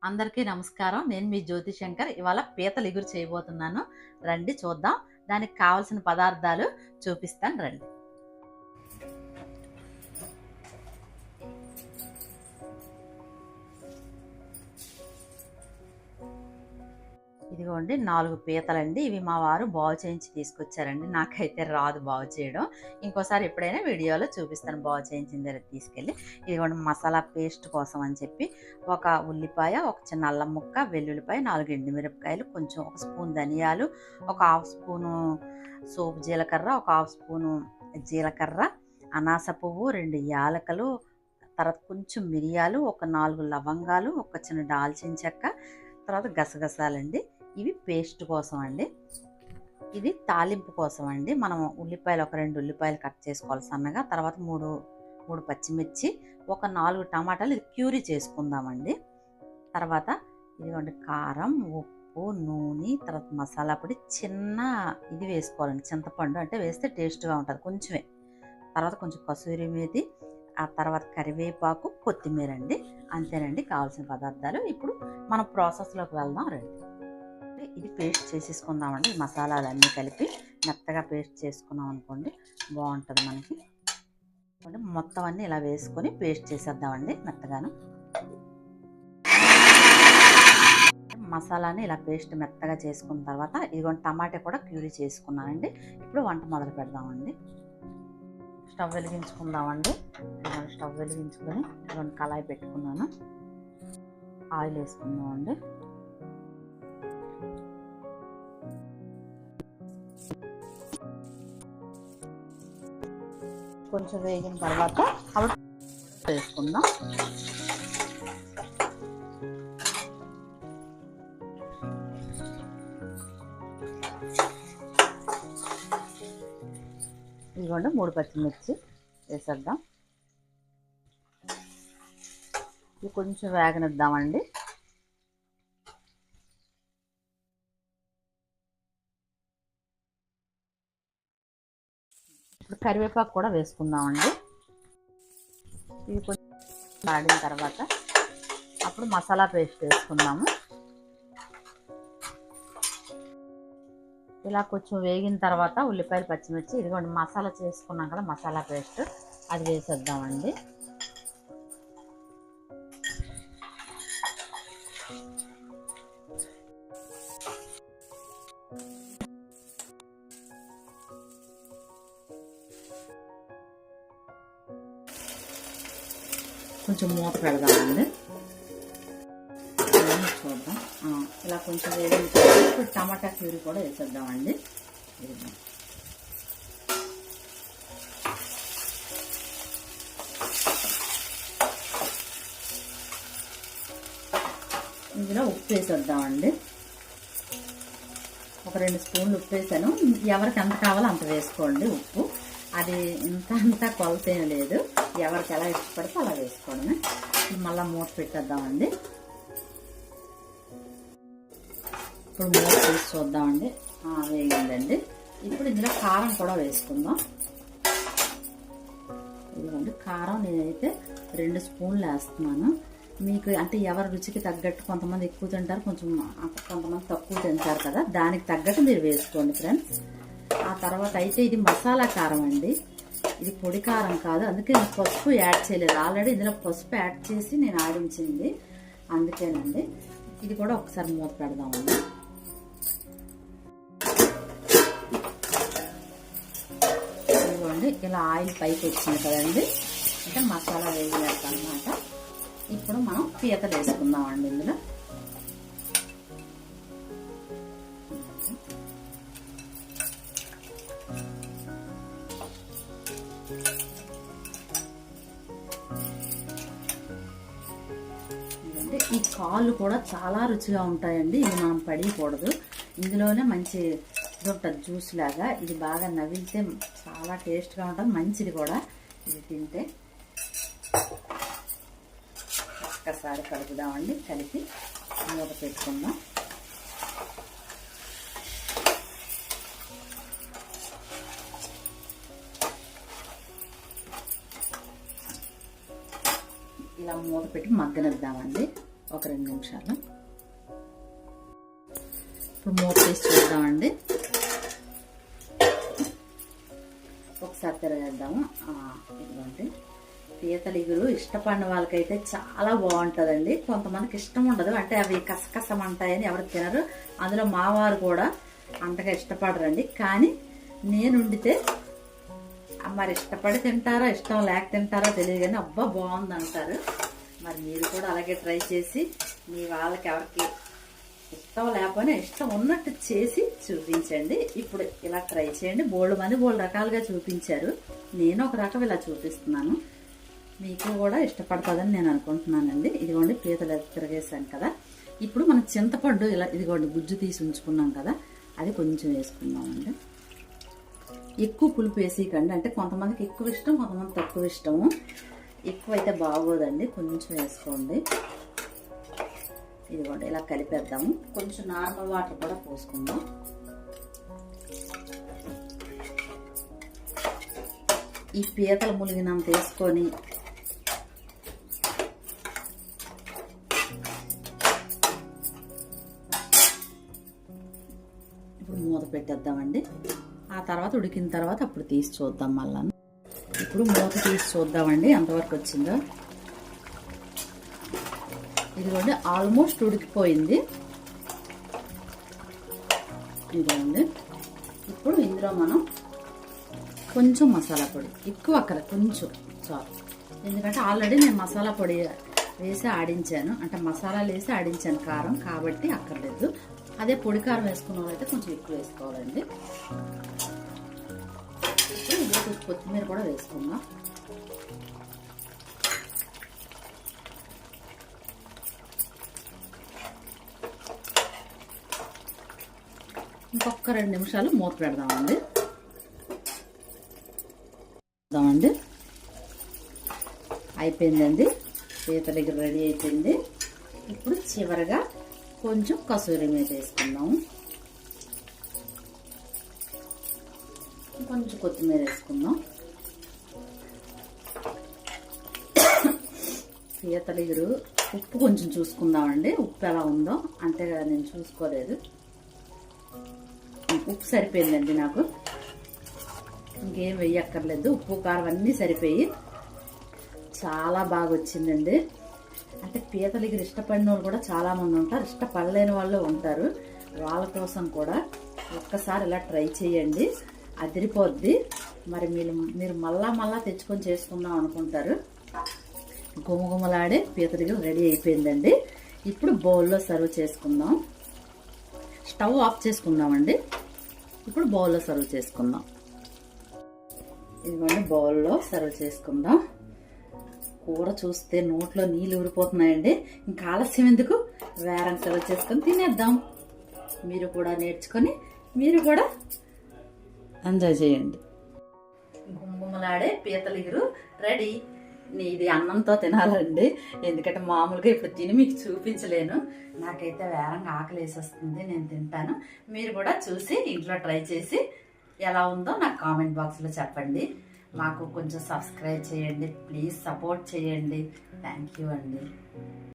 అందరికీ నమస్కారం. నేను మీ జ్యోతి శంకర్. ఇవాళ పీతల ఇగురు చేయబోతున్నాను. రండి చూద్దాం. దానికి కావాల్సిన పదార్థాలు చూపిస్తాను రండి. ఇదిగోండి 4 పీతలండి. ఇవి మా వారు బాగు చేయించి తీసుకొచ్చారండి. నాకైతే రాదు బాగు చేయడం. ఇంకోసారి ఎప్పుడైనా వీడియోలో చూపిస్తాను బాగు చేయించిన దగ్గర తీసుకెళ్ళి. ఇదిగోండి మసాలా పేస్ట్ కోసం అని చెప్పి ఒక ఉల్లిపాయ, ఒక చిన్న అల్లం ముక్క, వెల్లుల్లిపాయ, 4 ఎండుమిరపకాయలు, కొంచెం ఒక స్పూన్ ధనియాలు, ఒక హాఫ్ స్పూను సోపు జీలకర్ర, ఒక హాఫ్ స్పూను జీలకర్ర, అనాస పువ్వు, 2 యాలకలు, తర్వాత కొంచెం మిరియాలు, ఒక 4 లవంగాలు, ఒక చిన్న దాల్చిన చెక్క, తర్వాత గసగసాలండి. ఇవి పేస్ట్ కోసం అండి. ఇది తాలింపు కోసం అండి. మనం ఉల్లిపాయలు ఒక 2 ఉల్లిపాయలు కట్ చేసుకోవాలి సన్నగా, తర్వాత 3 పచ్చిమిర్చి, ఒక 4 టమాటాలు, ఇది ప్యూరీ చేసుకుందామండి. తర్వాత ఇదిగోండి కారం, ఉప్పు, నూనె, తర్వాత మసాలా పొడి, చిన్న ఇది వేసుకోవాలండి చింతపండు, అంటే వేస్తే టేస్ట్గా ఉంటుంది కొంచెమే. తర్వాత కొంచెం కసూరి మేతి, ఆ తర్వాత కరివేపాకు, కొత్తిమీర అండి. అంతేనండి కావాల్సిన పదార్థాలు. ఇప్పుడు మనం ప్రాసెస్లోకి వెళ్దాం రండి. ఇది పేస్ట్ చేసేసుకుందామండి. మసాలాలన్నీ కలిపి మెత్తగా పేస్ట్ చేసుకున్నాం అనుకోండి బాగుంటుంది మనకి. మొత్తం అన్నీ ఇలా వేసుకొని పేస్ట్ చేసేద్దామండి మెత్తగాను. మసాలాని ఇలా పేస్ట్ మెత్తగా చేసుకున్న తర్వాత ఇదిగోండి టమాటా కూడా ప్యూరీ చేసుకున్నానండి. ఇప్పుడు వంట మొదలు పెడదామండి. స్టవ్ వెలిగించుకుందామండి. స్టవ్ వెలిగించుకొని ఇదిగోండి కళాయి పెట్టుకున్నాను. ఆయిల్ వేసుకుందామండి. కొంచెం వేగిన తర్వాత అవి వేసుకుందాం. ఇదిగోండి 3 పచ్చిమిర్చి వేసేద్దాం. ఇది కొంచెం వేగనిద్దామండి. ఇప్పుడు కరివేపాకు కూడా వేసుకుందామండి. ఇది కొంచెం వాడిన తర్వాత అప్పుడు మసాలా పేస్ట్ వేసుకుందాము. ఇలా కొంచెం వేగిన తర్వాత ఉల్లిపాయలు, పచ్చిమిర్చి, ఇదిగోండి మసాలా చేసుకున్నాం కదా మసాలా పేస్ట్, అది వేసేద్దామండి. కొంచెం మూత పెడదామండి. చూద్దాం. ఇలా కొంచెం వేడి ఇప్పుడు టమాటా ప్యూరీ కూడా వేసేద్దామండి. ఇందులో ఉప్పు వేసేద్దామండి. ఒక 2 స్పూన్లు ఉప్పు వేసాను. ఎవరికి ఎంత కావాలో అంత వేసుకోండి ఉప్పు. అది అంతా కొలత ఏం లేదు, ఎవరికి ఎలా ఇష్టపడితే అలా వేసుకోవడమే. మళ్ళీ మూత పెట్టేద్దామండి. ఇప్పుడు మూత తీసి చూద్దామండి. వేగిందండి. ఇప్పుడు ఇందులో కారం కూడా వేసుకుందాం. ఇదిగోండి కారం నేనైతే 2 స్పూన్లు వేస్తున్నాను. మీకు అంటే ఎవరి రుచికి తగ్గట్టు కొంతమంది ఎక్కువ తింటారు, కొంతమంది తక్కువ తింటారు కదా, దానికి తగ్గట్టు మీరు వేసుకోండి ఫ్రెండ్స్. ఆ తర్వాత అయితే ఇది మసాలా కారం అండి, ఇది పొడి కారం కాదు, అందుకే నేను పసుపు యాడ్ చేయలేదు. ఆల్రెడీ ఇందులో పసుపు యాడ్ చేసి నేను ఆడించింది, అందుకేనండి. ఇది కూడా ఒకసారి మూత పెడదామండి. ఇదిగోండి ఇలా ఆయిల్ పైకి వచ్చింది కదండి, అంటే మసాలా వేయలేదు అన్నమాట. ఇప్పుడు మనం పీతలు వేసుకుందామండి ఇందులో. ఈ కాళ్ళు కూడా చాలా రుచిగా ఉంటాయండి. ఇది మనం పడియకూడదు, ఇందులోనే మంచి ఇది ఉంటుంది జ్యూస్ లాగా. ఇది బాగా నవిలితే చాలా టేస్ట్గా ఉంటుంది, మంచిది కూడా ఇది తింటే. ఒక్కసారి కలుపుదామండి. కలిపి మూత పెట్టుకుందాం. ఇలా మూత పెట్టి మగ్గనిద్దామండి. ఒక 2 నిమిషాలు. ఇప్పుడు మూత తీసి చూద్దామండి. ఒకసారి తిరగేద్దాము. ఇదిగోండి, పీతల ఇగురు ఇష్టపడిన వాళ్ళకైతే చాలా బాగుంటుందండి. కొంతమందికి ఇష్టం ఉండదు, అంటే అవి కసకసమంటాయని ఎవరు తినరు. అందులో మా వారు కూడా అంతగా ఇష్టపడరండి. కానీ నేను వండితే మరి ఇష్టపడి తింటారో ఇష్టం లేక తింటారో తెలియదు, కానీ అబ్బా బాగుంది అంటారు. మరి మీరు కూడా అలాగే ట్రై చేసి మీ వాళ్ళకి ఎవరికి ఇష్టం లేకపోయినా ఇష్టం ఉన్నట్టు చేసి చూపించండి. ఇప్పుడు ఇలా ట్రై చేయండి. బోల్డ్ మంది బోల్డ్ రకాలుగా చూపించారు, నేను ఒక రకం ఇలా చూపిస్తున్నాను. మీకు కూడా ఇష్టపడుతుందని నేను అనుకుంటున్నానండి. ఇదిగోండి, పీతలు తిరగేసాను కదా. ఇప్పుడు మనం చింతపండు ఇలా ఇదిగోండి గుజ్జు తీసి ఉంచుకున్నాం కదా, అది కొంచెం వేసుకుందామండి. ఎక్కువ పులుపు వేసేయకండి, అంటే కొంతమందికి ఎక్కువ ఇష్టం, కొంతమంది తక్కువ ఇష్టము. ఎక్కువ అయితే బాగోదండి, కొంచెం వేసుకోండి. ఇదిగోండి, ఇలా కలిపేద్దాము. కొంచెం నార్మల్ వాటర్ కూడా పోసుకుందాం. ఈ పీతలు ములిగినంత వేసుకొని ఇప్పుడు మూత పెట్టేద్దామండి. ఆ తర్వాత ఉడికిన తర్వాత అప్పుడు తీసి చూద్దాం మళ్ళా. ఇప్పుడు మూత తీసి చూద్దామండి ఎంతవరకు వచ్చిందో. ఇదిగోండి, ఆల్మోస్ట్ ఉడికిపోయింది. ఇదిగోండి, ఇప్పుడు ఇందులో మనం కొంచెం మసాలా పొడి, ఎక్కువ అక్కడ కొంచెం చాలు. ఎందుకంటే ఆల్రెడీ నేను మసాలా పొడి వేసి ఆడించాను, అంటే మసాలాలు వేసి ఆడించాను కారం, కాబట్టి అక్కర్లేదు. అదే పొడి కారం వేసుకున్న వాళ్ళైతే కొంచెం ఎక్కువ వేసుకోవాలండి. ఇప్పుడు ఇందులో కొత్తిమీర కూడా వేసుకుందాం. ఇంకొక 2 నిమిషాలు మూత పెడదామండి. అయిపోయిందండి, పీతల ఇగురు రెడీ అయిపోయింది. ఇప్పుడు చివరగా కొంచెం కసూరి మేతి వేసుకుందాము, కొంచెం కొత్తిమీర వేసుకుందాం. పీతల ఇగురు ఉప్పు కొంచెం చూసుకుందామండి, ఉప్పు ఎలా ఉందో. అంటే నేను చూసుకోలేదు, ఉప్పు సరిపోయిందండి నాకు, ఇంకేం వేయక్కర్లేదు. ఉప్పు కారం అన్నీ సరిపోయి చాలా బాగా వచ్చిందండి. అంటే పీతల ఇగురు ఇష్టపడిన వాళ్ళు కూడా చాలామంది ఉంటారు, ఇష్టపడలేని వాళ్ళు ఉంటారు. వాళ్ళ కోసం కూడా ఒక్కసారి ఇలా ట్రై చేయండి, అదిరిపోద్ది. మరి మీరు మళ్ళా తెచ్చుకొని చేసుకుందాం అనుకుంటారు. గుమగుమలాడే పీతల ఇగురు రెడీ అయిపోయిందండి. ఇప్పుడు బౌల్లో సర్వ్ చేసుకుందాం. స్టవ్ ఆఫ్ చేసుకుందామండి. ఇప్పుడు బౌల్లో సర్వ్ చేసుకుందాం. ఇదిగోండి, బౌల్లో సర్వ్ చేసుకుందాం. కూర చూస్తే నోట్లో నీళ్ళు ఊరిపోతున్నాయండి. ఇంకా ఆలస్యం ఎందుకు, వేరం సర్వ్ చేసుకొని తినేద్దాం. మీరు కూడా నేర్చుకొని మీరు కూడా ఎంజాయ్ చేయండి. గుమగుమలాడే పీతల ఇగురు రెడీ. ఇది అన్నంతో తినాలండి, ఎందుకంటే మామూలుగా ఇప్పుడు తిని మీకు చూపించలేను. నాకైతే వేరంగా ఆకలి వేసేస్తుంది, నేను తింటాను. మీరు కూడా చూసి ఇంట్లో ట్రై చేసి ఎలా ఉందో నాకు కామెంట్ బాక్స్లో చెప్పండి. మాకు కొంచెం సబ్స్క్రైబ్ చేయండి ప్లీజ్, సపోర్ట్ చేయండి. థ్యాంక్ యూ అండి.